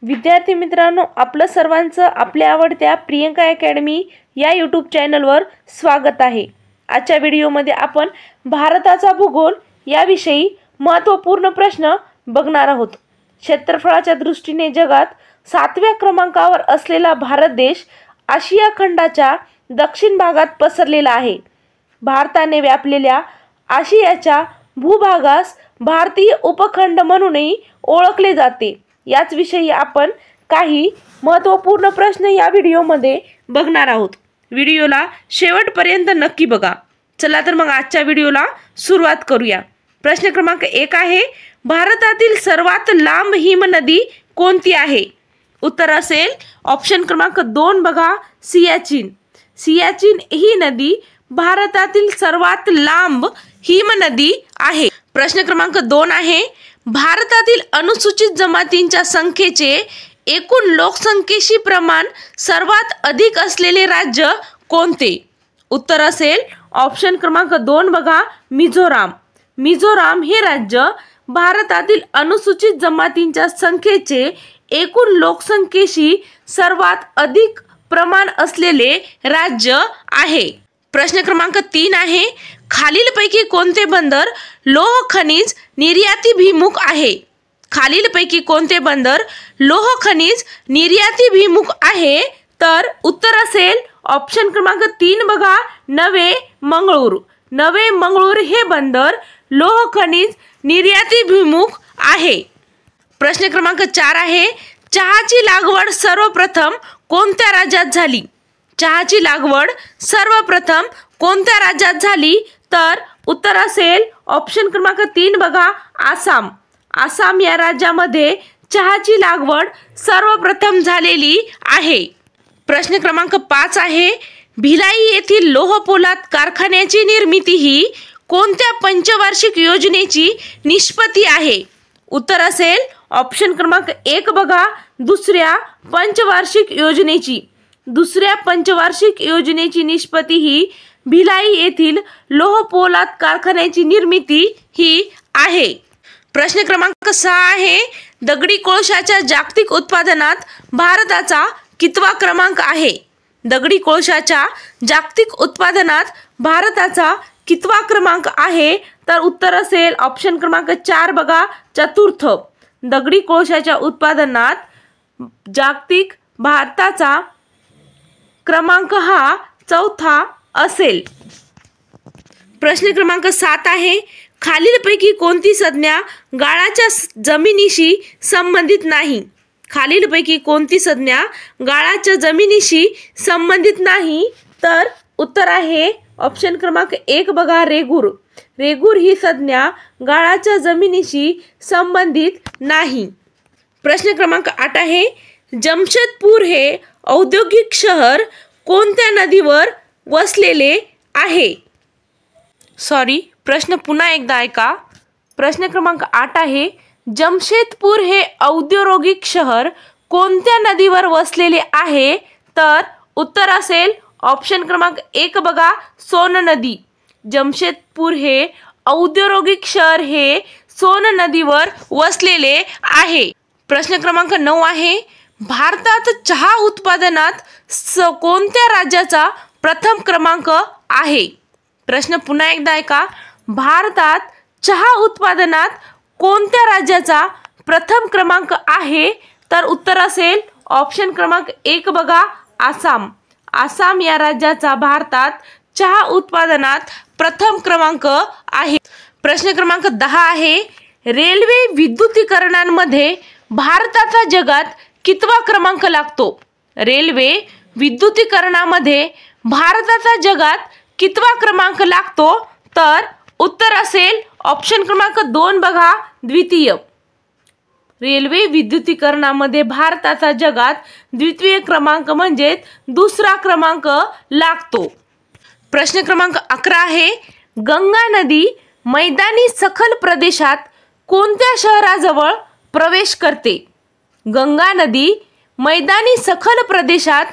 विद्यार्थी मित्रांनो, आपलं सर्वांचं आपल्या आवडत्या प्रियंका अकॅडमी या यूट्यूब चॅनलवर स्वागत आहे। आजच्या व्हिडिओमध्ये आपण भारताचा भूगोल याविषयी महत्त्वपूर्ण प्रश्न बघणार आहोत। क्षेत्रफळाच्या दृष्टीने जगात 7व्या क्रमांकावर असलेला भारत देश आशिया खंडाच्या दक्षिण भागात पसरलेला आहे। भारताने व्यापलेल्या आशियाच्या भूभागास भारतीय उपखंड म्हणूनही ओळखले जाते। याच विषयी आपण काही महत्त्वपूर्ण प्रश्न या व्हिडिओमध्ये बघणार आहोत। व्हिडिओला शेवटपर्यंत नक्की बघा। चला तर मग आजच्या व्हिडिओला सुरुवात करूया। प्रश्न क्रमांक 1 आहे, भारतातील सर्वात लांब हिमनदी कोणती आहे? उत्तर असेल ऑप्शन क्रमांक 2 बघा, सियाचीन। सियाचीन ही नदी भारतातील सर्वात लांब हिमनदी आहे। प्रश्न क्रमांक 2 आहे, भारतातील अनुसूचित जमातींच्या संख्येचे एकूण लोकसंख्येशी प्रमाण सर्वात अधिक असलेले राज्य कोणते? उत्तर असेल ऑप्शन क्रमांक 2 बघा, मिझोराम। मिझोराम हे राज्य भारतातील अनुसूचित जमातींच्या संख्येचे एकूण लोकसंख्येशी सर्वात अधिक प्रमाण असलेले राज्य आहे। प्रश्न क्रमांक 3 आहे, खालीलपैकी कोणते बंदर लोह खनिज निर्यातीभिमुख आहे? खालीलपैकी कोणते बंदर लोह खनिज निर्यातीभिमुख आहे? तर उत्तर असेल ऑप्शन क्रमांक 3 बघा, नवे मंगळूर। नवे मंगळूर हे बंदर लोह खनिज निर्यातीभिमुख आहे। प्रश्न क्रमांक 4 आहे, चहाची लागवड सर्वप्रथम कोणत्या राज्यात झाली? चहाची लागवड सर्वप्रथम कोणत्या राज्यात झाली? तर उत्तर असेल ऑप्शन क्रमांक 3 बघा, आसाम। आसाम या राज्यामध्ये चहाची लागवड सर्वप्रथम झालेली आहे। प्रश्न क्रमांक 5 आहे, भिलाई येथील लोह पोलाद कारखान्याची निर्मिती ही कोणत्या पंचवार्षिक योजनेची निष्पत्ती आहे? उत्तर असेल ऑप्शन क्रमांक 1 बघा, दुसऱ्या पंचवार्षिक योजनेची। दुसऱ्या पंचवार्षिक योजनेची निष्पत्ती ही भिलाई येथील लोह पोलाद कारखान्याची निर्मिती ही आहे। प्रश्न क्रमांक 6 आहे, दगडी कोळशाच्या जागतिक उत्पादनात भारताचा कितवा क्रमांक आहे? दगडी कोळशाच्या जागतिक उत्पादनात भारताचा कितवा क्रमांक आहे? तर उत्तर असेल ऑप्शन क्रमांक 4 बघा, चतुर्थ। दगडी कोळशाच्या उत्पादनात जागतिक भारताचा क्रमांक हा चौथा असेल। प्रश्न क्रमांक 7 आहे, खालीलपैकी कोणती संज्ञा गाळाच्या जमिनीशी संबंधित नाही? खालीलपैकी कोणती संज्ञा गाळाच्या जमिनीशी संबंधित नाही? तर उत्तर आहे ऑप्शन क्रमांक 1 बघा, रेगूर। रेगूर ही संज्ञा गाळाच्या जमिनीशी संबंधित नाही। प्रश्न क्रमांक 8 आहे, जमशेदपूर हे औद्योगिक शहर कोणत्या नदीवर वसलेले आहे? प्रश्न पुन्हा एकदा ऐका। प्रश्न क्रमांक 8 आहे, जमशेदपूर हे औद्योगिक शहर कोणत्या नदीवर वसलेले आहे? तर उत्तर असेल ऑप्शन क्रमांक 1 बघा, सोन नदी। जमशेदपूर हे औद्योगिक शहर हे सोन नदीवर वसलेले आहे। प्रश्न क्रमांक 9 आहे, भारतात चहा उत्पादनात कोणत्या राज्याचा प्रथम क्रमांक आहे? प्रश्न पुन्हा एकदा ऐका, भारतात चहा उत्पादनात कोणत्या राज्याचा प्रथम क्रमांक आहे? तर उत्तर असेल ऑप्शन क्रमांक 1 बघा, आसाम। आसाम या राज्याचा भारतात चहा उत्पादनात प्रथम क्रमांक आहे। प्रश्न क्रमांक 10 आहे, रेल्वे विद्युतीकरणामध्ये भारताचा जगात कितवा क्रमांक लागतो? रेल्वे विद्युतीकरणामध्ये भारताचा जगात कितवा क्रमांक लागतो? तर उत्तर असेल ऑप्शन क्रमांक 2 बघा, द्वितीय। रेल्वे विद्युतीकरणामध्ये भारताचा जगात द्वितीय क्रमांक म्हणजे दुसरा क्रमांक लागतो। प्रश्न क्रमांक 11 आहे, गंगा नदी मैदानी सखल प्रदेशात कोणत्या शहराजवळ प्रवेश करते? गंगा नदी मैदानी सखल प्रदेशात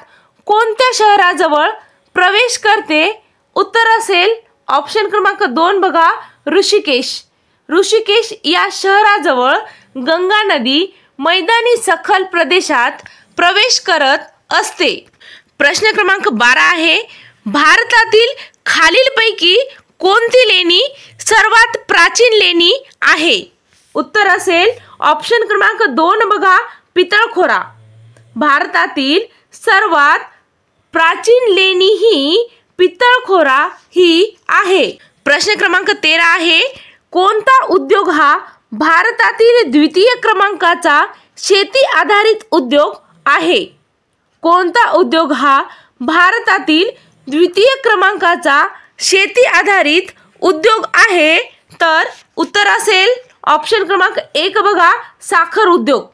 कोणत्या शहराजवळ प्रवेश करते? उत्तर असेल ऑप्शन क्रमांक 2 बघा, ऋषिकेश। ऋषिकेश या शहराजवळ गंगा नदी मैदानी सखल प्रदेशात प्रवेश करत असते। प्रश्न क्रमांक 12 आहे, भारतातील खालीलपैकी कोणती लेणी सर्वात प्राचीन लेणी आहे? उत्तर असेल ऑप्शन क्रमांक 2 बघा, पितळखोरा। भारतातील सर्वात प्राचीन लेणी ही पितळखोरा ही आहे। प्रश्न क्रमांक 13 आहे, कोणता उद्योग हा भारतातील द्वितीय क्रमांकाचा शेती आधारित उद्योग आहे? कोणता उद्योग हा भारतातील द्वितीय क्रमांकाचा शेती आधारित उद्योग आहे? तर उत्तर असेल ऑप्शन क्रमांक 1 बघा, साखर उद्योग।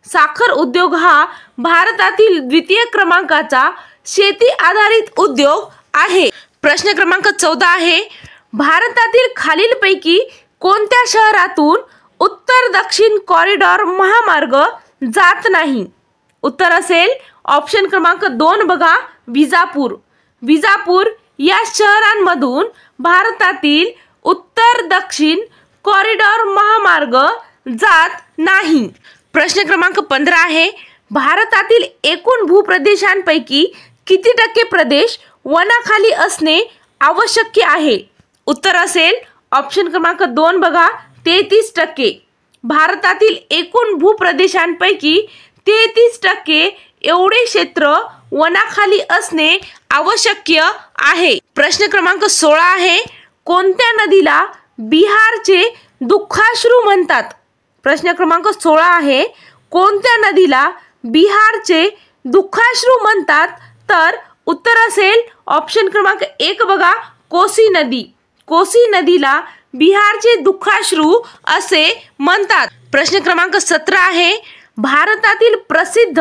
साखर उद्योग हा भारतातील द्वितीय क्रमांकाचा शेती आधारित उद्योग आहे। प्रश्न क्रमांक 14 आहे, भारतातील खालीलपैकी कोणत्या शहरातून उत्तर दक्षिण कॉरिडॉर महामार्ग जात नाही? उत्तर असेल ऑप्शन क्रमांक 2 बघा, विजापूर। विजापूर या शहरांमधून भारतातील उत्तर दक्षिण कॉरिडॉर महामार्ग जात नाही। प्रश्न क्रमांक 15 आहे, भारतातील एकूण भूप्रदेशांपैकी किती टक्के प्रदेश वनाखाली असणे आवश्यक आहे? उत्तर असेल ऑप्शन क्रमांक 2 बघा, 33%। भारतातील एकूण भूप्रदेशांपैकी 33% एवढे क्षेत्र वनाखाली असणे आवश्यक आहे। प्रश्न क्रमांक 16 आहे, कोणत्या नदीला बिहारचे दुःखाश्रू म्हणतात? प्रश्न क्रमांक 16 आहे, कोणत्या नदीला बिहारचे दुःखाश्रू म्हणतात? तर उत्तर असेल ऑप्शन क्रमांक 1 बघा, कोसी नदी। कोसी नदीला बिहारचे दुःखाश्रू असे म्हणतात। प्रश्न क्रमांक 17 आहे, भारतातील प्रसिद्ध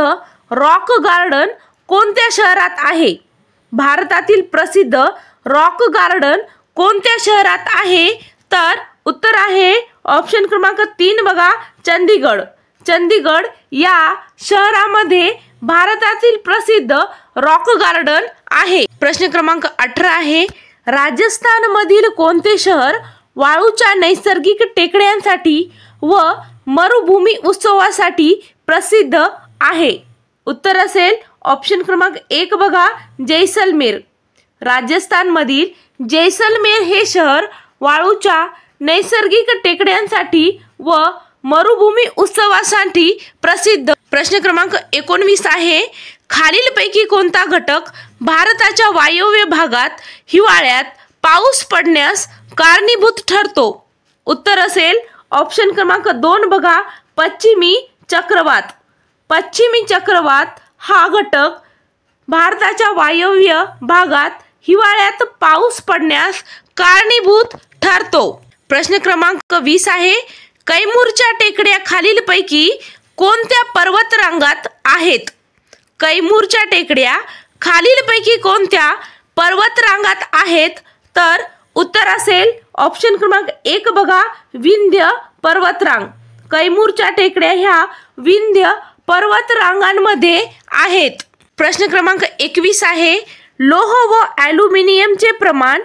रॉक गार्डन कोणत्या शहरात आहे? भारतातील प्रसिद्ध रॉक गार्डन कोणत्या शहरात आहे? तर उत्तर आहे ऑप्शन क्रमांक 3 बघा, चंदीगड। चंदीगड या शहरामध्ये भारतातील प्रसिद्ध रॉक गार्डन आहे। प्रश्न क्रमांक 18 आहे, राजस्थानमधील कोणते शहर वाळूच्या नैसर्गिक टेकड्यांसाठी व मरुभूमी उत्सवासाठी प्रसिद्ध आहे? उत्तर असेल ऑप्शन क्रमांक 1 बघा, जैसलमेर। राजस्थानमधील जैसलमेर हे शहर वाळूच्या नैसर्गिक टेकड्यांसाठी व मरुभूमी उत्सवासाठी प्रसिद्ध। प्रश्न क्रमांक 19 आहे, खालीलपैकी कोणता घटक भारताच्या वायव्य भागात हिवाळ्यात पाऊस पडण्यास कारणीभूत ठरतो? उत्तर असेल ऑप्शन क्रमांक 2 बघा, पश्चिमी चक्रवात। पश्चिमी चक्रवात हा घटक भारताच्या वायव्य भागात हिवाळ्यात पाऊस पडण्यास कारणीभूत ठरतो। प्रश्न क्रमांक 20 आहे, कैमूरच्या टेकड्या खालीलपैकी कोणत्या पर्वतरांगात आहेत? कैमूरच्या टेकड्या खालीलपैकी कोणत्या पर्वतरांगात आहेत? तर उत्तर असेल ऑप्शन क्रमांक 1 बघा, विंध्य पर्वतरांग। कैमूरच्या टेकड्या ह्या विंध्य पर्वतरांगांमध्ये आहेत। प्रश्न क्रमांक 21 आहे, लोह व ॲल्युमिनियमचे प्रमाण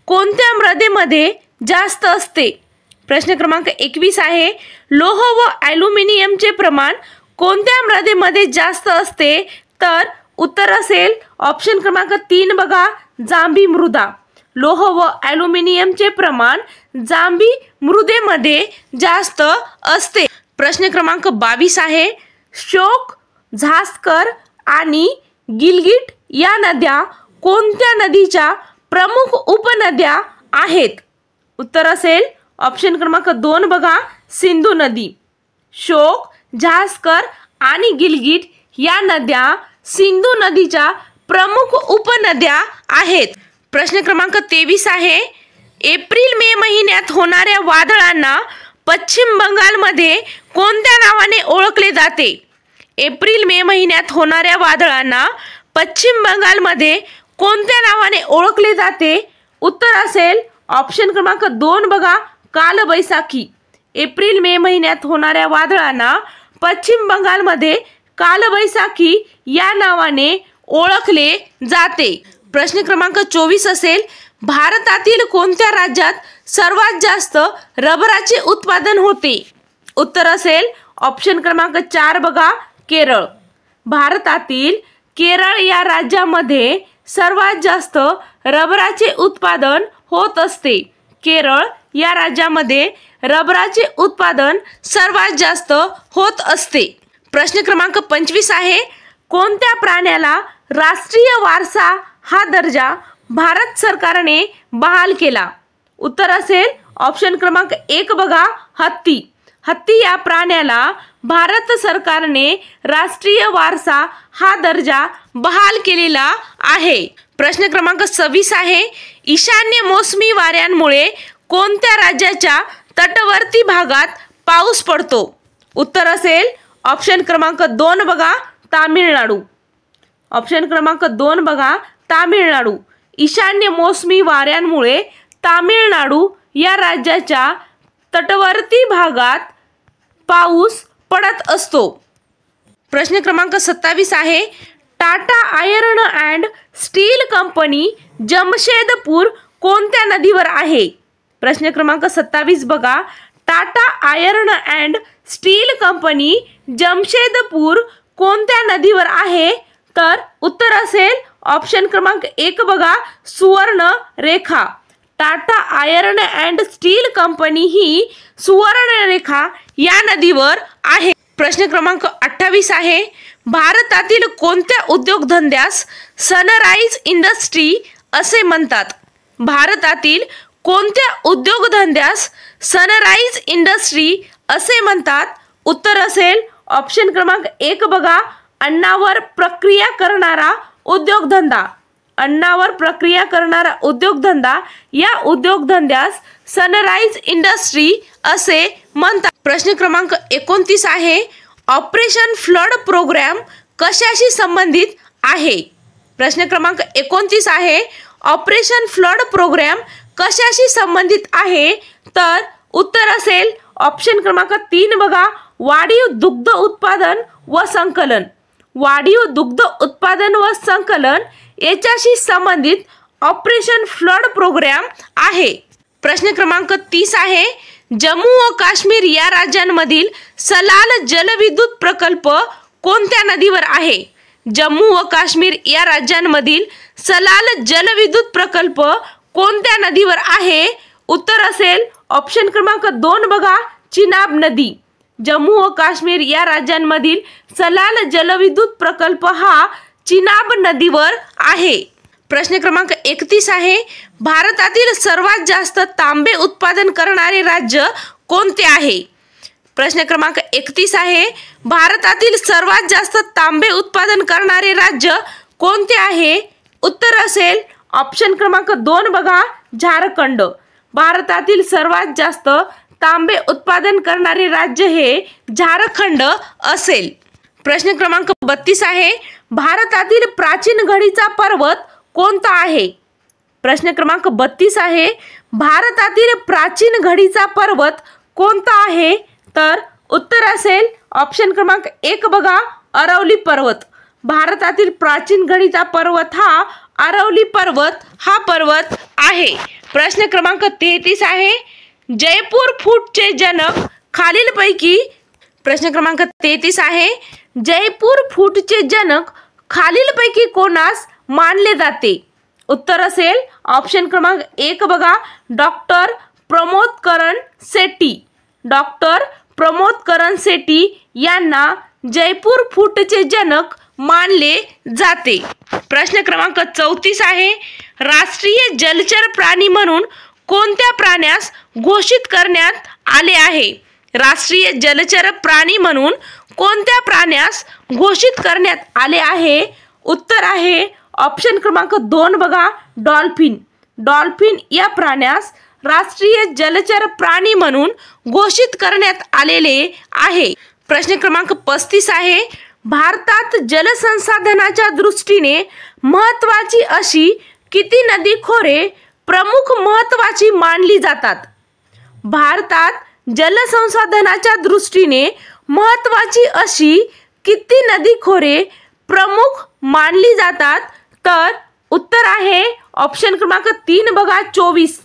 कोणत्या मृदेमध्ये जास्त असते? प्रश्न क्रमांक 21 आहे, लोह व ॲल्युमिनियमचे प्रमाण कोणत्या मृदेमध्ये जास्त असते? तर उत्तर असेल ऑप्शन क्रमांक 3 बघा, जांभी मृदा। लोह व ॲल्युमिनियमचे प्रमाण जांभी मृदेमध्ये जास्त असते। प्रश्न क्रमांक 22 आहे, श्योक, झास्कर आणि गिलगिट या नद्या कोणत्या नदीच्या प्रमुख उपनद्या आहेत? उत्तर असेल ऑप्शन क्रमांक 2 बघा, सिंधू नदी। श्योक, झास्कर आणि गिलगिट या नद्या सिंधू नदीच्या प्रमुख उपनद्या आहेत। प्रश्न क्रमांक 23 आहे, एप्रिल मे महिन्यात होणाऱ्या वादळांना पश्चिम बंगालमध्ये कोणत्या नावाने ओळखले जाते? एप्रिल मे महिन्यात होणाऱ्या वादळांना पश्चिम बंगालमध्ये कोणत्या नावाने ओळखले जाते? उत्तर असेल ऑप्शन क्रमांक 2 बघा, कालबैसाखी। एप्रिल मे महिन्यात होणाऱ्या वादळांना पश्चिम बंगालमध्ये कालबैसाखी या नावाने ओळखले जाते। प्रश्न क्रमांक 24 असेल, भारतातील कोणत्या राज्यात सर्वात जास्त रबराचे उत्पादन होते? उत्तर असेल ऑप्शन क्रमांक 4 बघा केरळ। भारतातील केरळ या राज्यामध्ये सर्वात जास्त रबराचे उत्पादन होत असते। केरळ या राज्यामध्ये रबराचे उत्पादन सर्वात जास्त होत असते। प्रश्न क्रमांक 25 आहे, कोणत्या प्राण्याला राष्ट्रीय वारसा हा दर्जा भारत सरकारने बहाल केला? उत्तर असेल ऑप्शन क्रमांक 1 बघा हत्ती। हत्ती या प्राण्याला भारत सरकारने राष्ट्रीय वारसा हा दर्जा बहाल केलेला आहे। प्रश्न क्रमांक 26 आहे, ईशान्य मोसमी वाऱ्यांमुळे कोणत्या राज्याच्या तटवर्ती भागात पाऊस पडतो? उत्तर असेल ऑप्शन क्रमांक 2 बघा तामिळनाडू। ऑप्शन क्रमांक 2 बघा तामिळनाडू। ईशान्य मोसमी वाऱ्यांमुळे तामिळनाडू या राज्याच्या तटवर्ती भागात पाऊस पडत असतो। प्रश्न क्रमांक 27 आहे, Tata iron and steel company Jamshedpur कोणत्या नदीवर आहे? प्रश्न क्रमांक 27 बघा, Tata iron and steel company Jamshedpur कोणत्या नदीवर आहे? तर उत्तर असेल ऑप्शन क्रमांक 1 बघा सुवर्ण रेखा। Tata iron and steel company ही सुवर्ण रेखा या नदीवर आहे। प्रश्न क्रमांक 28 आहे, भारतातील कोणत्या उद्योगधंद्यास सनराइज इंडस्ट्री असे म्हणतात? भारतातील कोणत्या उद्योगधंद्यास सनराइज इंडस्ट्री असे म्हणतात? उत्तर असेल ऑप्शन क्रमांक 1 बघा अन्नावर प्रक्रिया करणारा उद्योगधंदा। अन्नावर प्रक्रिया करणारा उद्योगधंदा या उद्योगधंद्यास सनराइज इंडस्ट्री असे म्हणतात। प्रश्न क्रमांक 29 आहे, ऑपरेशन फ्लड प्रोग्राम कशाशी संबंधित आहे? प्रश्न क्रमांक 29 आहे, ऑपरेशन फ्लड प्रोग्राम कशाशी संबंधित आहे? तर उत्तर असेल ऑप्शन क्रमांक 3 बघा वाढीव दुग्ध उत्पादन व संकलन। वाढीव दुग्ध उत्पादन व संकलन याच्याशी संबंधित ऑपरेशन फ्लड प्रोग्राम आहे। प्रश्न क्रमांक 30 आहे, जम्मू व काश्मीर या राज्यांमधील सलाल जलविद्युत प्रकल्प कोणत्या नदीवर आहे? जम्मू व काश्मीर या राज्यांमधील सलाल जलविद्युत प्रकल्प कोणत्या नदीवर आहे? उत्तर असेल ऑप्शन क्रमांक 2 बघा चिनाब नदी। जम्मू व काश्मीर या राज्यांमधील सलाल जलविद्युत प्रकल्प हा चिनाब नदीवर आहे। प्रश्न क्रमांक 31 आहे, भारतातील सर्वात जास्त तांबे उत्पादन करणारे राज्य कोणते आहे? प्रश्न क्रमांक 31 आहे, भारतातील सर्वात जास्त तांबे उत्पादन करणारे राज्य कोणते आहे? उत्तर असेल ऑप्शन क्रमांक 2 बघा झारखंड। भारतातील सर्वात जास्त तांबे उत्पादन करणारे राज्य हे झारखंड असेल। प्रश्न क्रमांक 32 आहे, भारतातील प्राचीन घडीचा पर्वत कोणता आहे? प्रश्न क्रमांक 32 आहे, भारतातील प्राचीन घडीचा पर्वत कोणता आहे? तर उत्तर असेल ऑप्शन क्रमांक 1 बघा अरवली पर्वत। भारतातील प्राचीन घडीचा पर्वत हा अरवली पर्वत हा पर्वत आहे। प्रश्न क्रमांक 33 आहे, जयपूर फूटचे जनक खालीलपैकी प्रश्न क्रमांक 33 आहे, जयपूर फूटचे जनक खालीलपैकी कोणास मानले जाते? उत्तर असेल ऑप्शन क्रमांक 1 बघा डॉक्टर प्रमोदकरण सेठी। डॉक्टर प्रमोदकरण सेठी यांना जयपूर फूटचे जनक मानले जाते। प्रश्न क्रमांक 34 आहे, राष्ट्रीय जलचर प्राणी म्हणून कोणत्या प्राण्यास घोषित करण्यात आले आहे? राष्ट्रीय जलचर प्राणी म्हणून कोणत्या प्राण्यास घोषित करण्यात आले आहे? उत्तर आहे ऑप्शन क्रमांक 2 बघा डॉल्फिन। डॉल्फिन या प्राण्यास राष्ट्रीय जलचर प्राणी म्हणून घोषित करण्यात आलेले आहे। प्रश्न क्रमांक 35 आहे, भारतात जलसंसाधनाच्या दृष्टीने महत्त्वाची अशी किती नदी खोरे प्रमुख महत्त्वाची मानली जातात? भारतात जलसंसाधनाच्या दृष्टीने महत्त्वाची अशी किती नदी खोरे प्रमुख मानली जातात? तर उत्तर आहे ऑप्शन क्रमांक 3 बघा 24।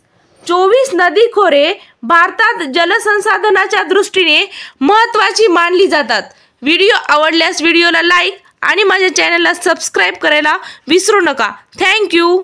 24 नदी खोरे भारतात जलसंसाधनाच्या दृष्टीने महत्त्वाची मानली जातात। व्हिडिओ आवडल्यास व्हिडिओला लाईक आणि माझ्या चॅनलला सबस्क्राईब करायला विसरू नका। थँक्यू।